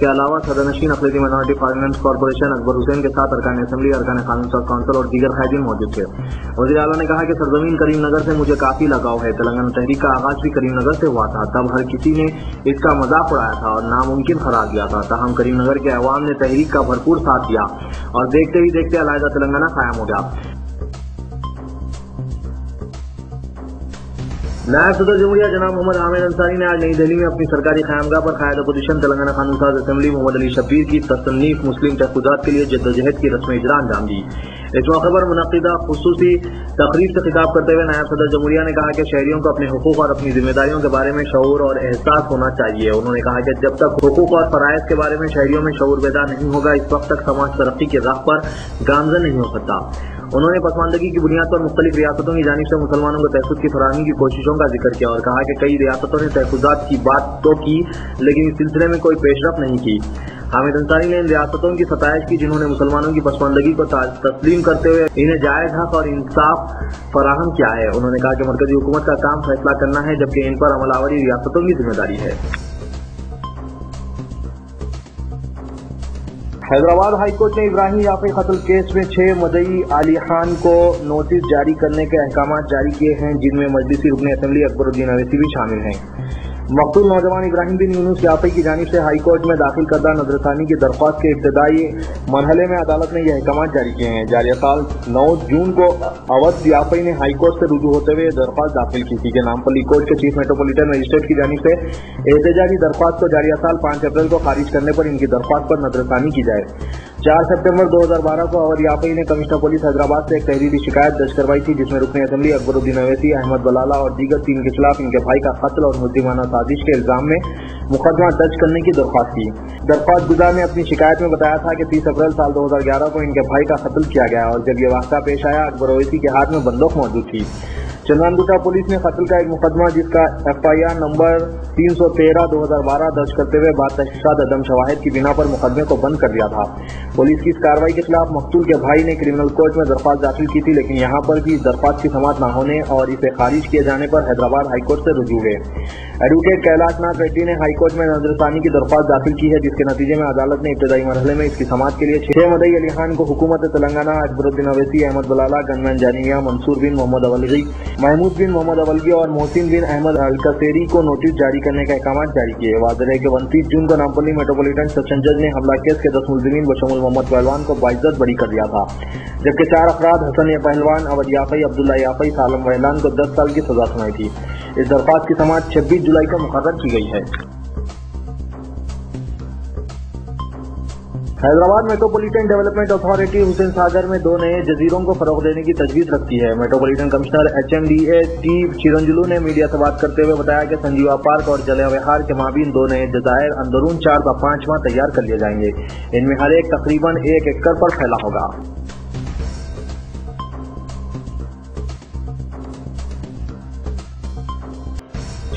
کے علاوہ صدرنشین اقلیتی مائنورٹی فائنانس کارپوریشن اکبر حسین کے ساتھ ارکان اسمبلی، ارکان قانون ساز کونسل اور دیگر قائدین موجود تھے۔ وزیر اعلیٰ نے کہا کہ سرزمین کریم نگر سے مجھے کافی لگاؤ ہے۔ تلنگانہ تحریک کا آغاز بھی کریم نگر سے ہوا تھا، تب ہر کسی نے اس کا مذاق اڑایا تھا اور ناممکن قرار دیا تھا، تاہم کریم نگر کے عوام نے تحریک کا بھرپور ساتھ دیا اور دیکھتے ہی دیکھتے علیحدہ تلنگانہ قائم ہو گیا۔ نائب صدر جمہوریہ جناب محمد حامد انصاری نے آج نئی دہلی میں اپنی سرکاری قیامگاہ پر قائد اپوزیشن تلنگانہ قانون ساز اسمبلی محمد علی شبیر کی تصنیف مسلم تحفظات کے لیے جدوجہد کی رسم اجرا انجام دی۔ اس موقع پر منعقدہ خصوصی تقریب سے خطاب کرتے ہوئے نائب صدر جمہوریہ نے کہا کہ شہریوں کو اپنے حقوق اور اپنی ذمہ داریوں کے بارے میں شعور اور احساس ہونا چاہیے۔ انہوں نے کہا کہ جب تک حقوق اور فرائض کے بارے میں شہریوں میں شعور بیدار نہیں ہوگا، اس وقت تک سماج ترقی کی راہ پر گامزن نہیں ہو سکتا۔ انہوں نے پسماندگی کی بنیاد پر مختلف ریاستوں کی جانب سے مسلمانوں کو تحفظ کی فراہمی کی کوششوں کا ذکر کیا اور کہا کہ کئی ریاستوں نے تحفظات کی بات تو کی لیکن اس سلسلے میں کوئی پیش رفت نہیں کی۔ حامد انصاری نے ان ریاستوں کی ستائش کی جنہوں نے مسلمانوں کی پسماندگی کو تسلیم کرتے ہوئے انہیں جائز حق اور انصاف فراہم کیا ہے۔ انہوں نے کہا کہ مرکزی حکومت کا کام فیصلہ کرنا ہے جبکہ ان پر عمل آوری ریاستوں کی ذمہ داری ہے۔ حیدرآباد ہائی کورٹ نے ابراہیم یافعی قتل کیس میں 6 مدعی علی خان کو نوٹس جاری کرنے کے احکامات جاری کیے ہیں، جن میں مجلسی رکن اسمبلی اکبر الدین اویسی بھی شامل ہیں۔ مقتول نوجوان ابراہیم بن یونس یافعی کی جانب سے ہائی کورٹ میں داخل کردہ نظر ثانی کی درخواست کے ابتدائی مرحلے میں عدالت نے یہ احکامات جاری کیے ہیں۔ جاریہ سال 9 جون کو اودھ یافعی نے ہائی کورٹ سے رجوع ہوتے ہوئے درخواست داخل کی تھی کہ نامپلی کورٹ کے چیف میٹروپولیٹن مجسٹریٹ کی جانب سے احتجاجی درخواست کو جاریہ سال 5 اپریل کو خارج کرنے پر ان کی درخواست پر نظر ثانی کی جائے۔ 4 سپٹمبر 2012 کو اودھ یافعی نے کمشنر پولیس حیدرآباد سے ایک تحریری شکایت درج کروائی تھی جس میں رکن اسمبلی اکبر الدین اویسی، احمد بلالہ اور دیگر 3 کے خلاف ان کے بھائی کا قتل اور ملزمانہ سازش کے الزام میں مقدمہ درج کرنے کی درخواست کی۔ درخواست گزار نے اپنی شکایت میں بتایا تھا کہ 30 اپریل سال 2011 کو ان کے بھائی کا قتل کیا گیا اور جب یہ واقعہ پیش آیا اکبر اویسی کے ہاتھ میں بندوق موجود تھی۔ چندران گٹا پولیس نے قتل کا ایک مقدمہ جس کا FIR نمبر 313/2012 درج کرتے ہوئے بعد تحقیقات عدم شواہد کی بنا پر مقدمے کو بند کر دیا تھا۔ پولیس کی اس کارروائی کے خلاف مقتول کے بھائی نے کرمنل کورٹ میں درخواست داخل کی تھی لیکن یہاں پر بھی درخواست کی سماعت نہ ہونے اور اسے خارج کیے جانے پر حیدرآباد ہائی کورٹ سے رجوع ہوئے۔ ایڈوکیٹ کیلاش ناتھ ریڈی نے ہائی کورٹ میں نظر ثانی کی درخواست داخل کی ہے جس کے نتیجے میں عدالت نے ابتدائی مرحلے میں اس کی سماعت کے لیے 6 مدعی علی خان کو حکومت تلنگانہ، اکبر الدین اویسی، احمد بلالہ، گنمین جانیہ، منصور بن محمد اولگی، محمود بن محمد اولگی اور محسن بن احمد الکسیری کو نوٹس جاری کرنے کے احکامات جاری کیے۔ واضح ہے کہ 29 جون کو نامپلی میٹروپولیٹن سیشن جج نے حملہ کیس کے 10 ملزمین بشمول محمد پہلوان کو باعزت بری کر دیا تھا جبکہ 4 افراد حسن پہلوان، اودھ یافعی، عبداللہ یافعی، سالم ویلان کو 10 سال کی سزا سنائی تھی۔ اس درخواست کی سماعت 26 جولائی کو مقرر کی گئی ہے۔ Hyderabad metropolitan development authority Hussain Sagar میں 2 نئے جزیروں کو فروغ دینے کی تجویز رکھتی ہے۔ میٹروپولیٹن کمشنر HMDA ٹی چیرنجلو نے میڈیا سے بات کرتے ہوئے بتایا کہ سنجیوا پارک اور جلیہ وہار کے مابین 2 نئے جزائر اندرون 4 تا 5 ماہ تیار کر لیے جائیں گے۔ ان میں ہر ایک تقریباً 1 ایکڑ پر پھیلا ہوگا۔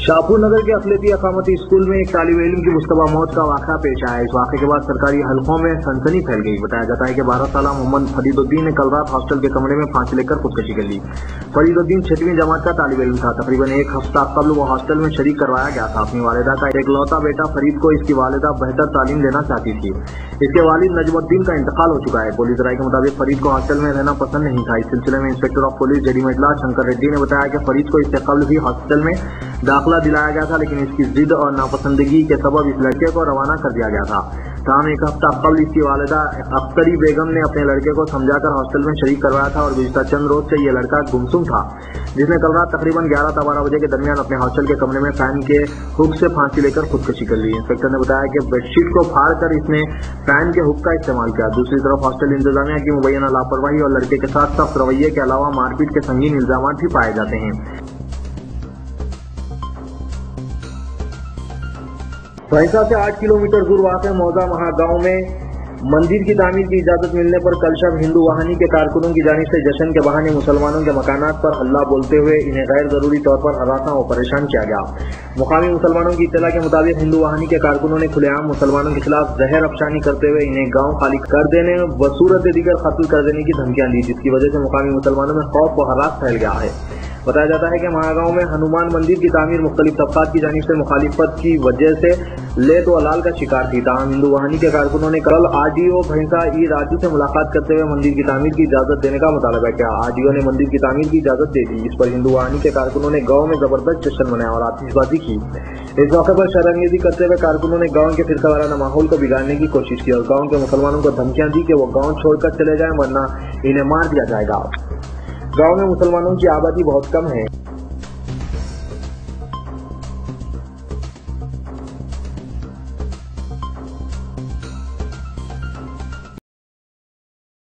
شاہپور نگر کے اقلیتی اقامتی اسکول میں ایک طالب علم کی مشتبہ موت کا واقعہ پیش آیا۔ اس واقعے کے بعد سرکاری حلقوں میں سنسنی پھیل گئی۔ بتایا جاتا ہے کہ 12 سالہ محمد فرید الدین نے کل رات ہاسٹل کے کمرے میں پھانسی لے کر خودکشی کر لی۔ فرید الدین 6ویں جماعت کا طالب علم تھا۔ تقریباً 1 ہفتہ قبل وہ ہاسٹل میں شریک کروایا گیا تھا۔ اپنی والدہ کا اکلوتا بیٹا فرید کو اس کی والدہ بہتر تعلیم دینا چاہتی تھی۔ اس کے والد نجم الدین کا انتقال ہو چکا ہے۔ پولیس رائے کے مطابق فرید کو ہاسٹل میں رہنا پسند نہیں تھا۔ اس سلسلے میں انسپکٹر آف پولیس جڈی میڈلا شنکر ریڈی نے بتایا کہ فرید کو اس سے قبل بھی ہاسٹل میں داخلہ دلایا گیا تھا لیکن اس کی ضد اور ناپسندگی کے سبب اس لڑکے کو روانہ کر دیا گیا تھا۔ تاہم 1 ہفتہ قبل اس کی والدہ اختری بیگم نے اپنے لڑکے کو سمجھا کر ہاسٹل میں شریک کروایا تھا اور گزشتہ چند روز سے یہ لڑکا گمسم تھا جس نے کل رات تقریباً 11 تا 12 بجے کے درمیان اپنے ہاسٹل کے کمرے میں فین کے ہک سے پھانسی لے کر خودکشی کر لی۔ انسپکٹر نے بتایا کہ بیڈ شیٹ کو پھاڑ کر اس نے فین کے ہک کا استعمال کیا۔ دوسری طرف ہاسٹل انتظامیہ کی مبینہ لاپرواہی اور لڑکے کے ساتھ سخت رویے کے علاوہ مار پیٹ کے سنگین الزامات بھی پائے جاتے ہیں۔ بھینسا سے 8 کلومیٹر دور واقع موزہ مہا گاؤں میں مندر کی تعمیر کی اجازت ملنے پر کل شب ہندو واہنی کے کارکنوں کی جانب سے جشن کے بہانے مسلمانوں کے مکانات پر ہلہ بولتے ہوئے انہیں غیر ضروری طور پر ہراساں و پریشان کیا گیا۔ مقامی مسلمانوں کی اطلاع کے مطابق ہندو واہنی کے کارکنوں نے کھلے عام مسلمانوں کے خلاف زہر افشانی کرتے ہوئے انہیں گاؤں خالی کر دینے بصورت دیگر قتل کر دینے کی دھمکیاں دی جس کی وجہ سے مقامی مسلمانوں میں خوف و ہراس پھیل گیا ہے۔ بتایا جاتا ہے کہ مہاگاؤں میں ہنومان مندر کی تعمیر مختلف طبقات کی جانب سے مخالفت کی وجہ سے لیت و علال کا شکار تھی۔ تاہم ہندو واہنی کے کارکنوں نے کل RDO بھینسا ای راجو سے ملاقات کرتے ہوئے مندر کی تعمیر کی اجازت دینے کا مطالبہ کیا۔ RDO نے مندر کی تعمیر کی اجازت دے دی۔ اس پر ہندو واہنی کے کارکنوں نے گاؤں میں زبردست جشن منایا اور آتش بازی کی۔ اس موقع پر شرانگیزی کرتے ہوئے کارکنوں نے گاؤں کے فرقہ وارانہ ماحول کو بگاڑنے کی کوشش کی اور گاؤں کے مسلمانوں کو دھمکیاں دی کہ وہ گاؤں چھوڑ کر چلے جائیں ورنہ انہیں مار دیا جائے گا۔ گاؤں میں مسلمانوں کی آبادی بہت کم ہے۔